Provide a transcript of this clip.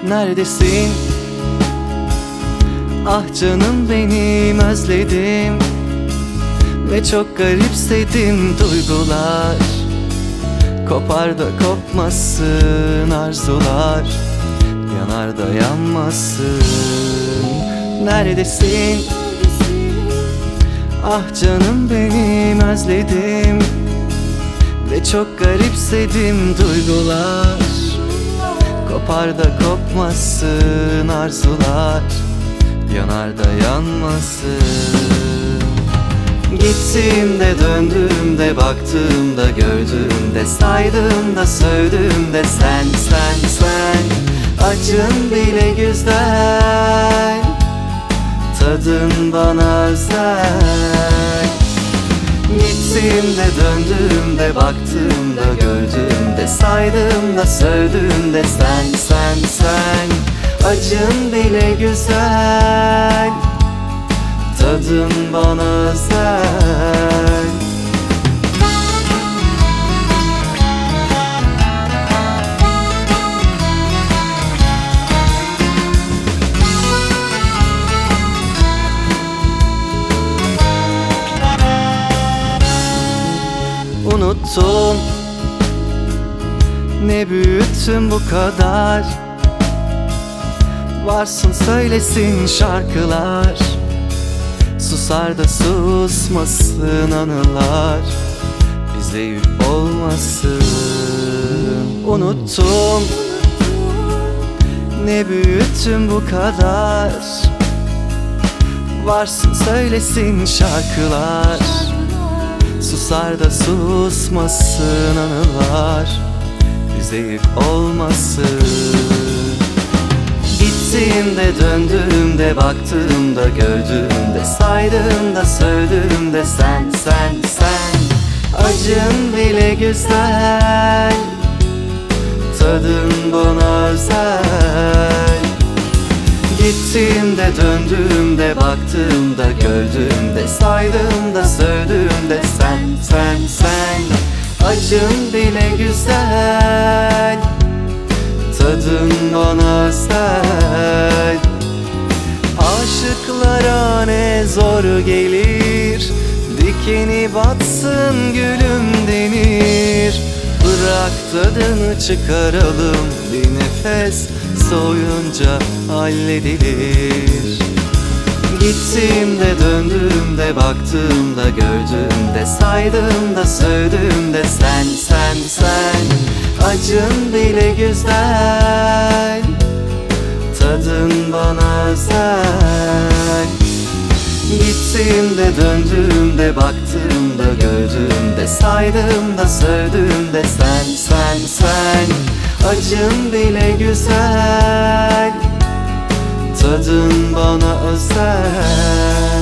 Neredesin? Ah canım benim, özledim ve çok garipsedim duygular. Kopar da kopmasın arzular, yanar da yanmasın. Neredesin? Ah canım benim, özledim ve çok garipsedim duygular. Kopar da kopmasın arzular, yanar da yanmasın. Gittiğimde döndüğümde, baktığımda gördüğümde, saydığımda sövdüğümde sen sen sen. Acın bile güzel, tadın bana özel. Gittiğimde döndüğümde, baktığımda gördüğümde, saydığımda sövdüğümde sen sen sen. Acın bile güzel, tadın bana özel. Unuttum, ne büyüttüm bu kadar. Varsın söylesin şarkılar, susar da susmasın anılar, bize yük olmasın. Unuttum, ne büyüttüm bu kadar. Varsın söylesin şarkılar, susar da susmasın anılar, bize yük olmasın. Gittiğimde döndüğümde, baktığımda gördüğümde, saydığımda sövdüğümde sen sen sen. Acın bile güzel, tadın bana özel. Gittiğimde döndüğümde, baktığımda gördüğümde, saydığımda sövdüğümde sen sen sen. Acın bile güzel, tadın bana özel. Aşıklara ne zor gelir, dikeni batsın gülüm denir. Bırak tadını çıkaralım, bir nefes soğuyunca halledilir. Gittiğimde döndüğümde, baktığımda gördüğümde, saydığımda sövdüğümde sen sen sen. Acın bile güzel, tadın bana özel. Gittiğimde döndüğümde, baktığımda gördüğümde, saydığımda sövdüğümde sen sen sen. Acın bile güzel, tadın bana özel.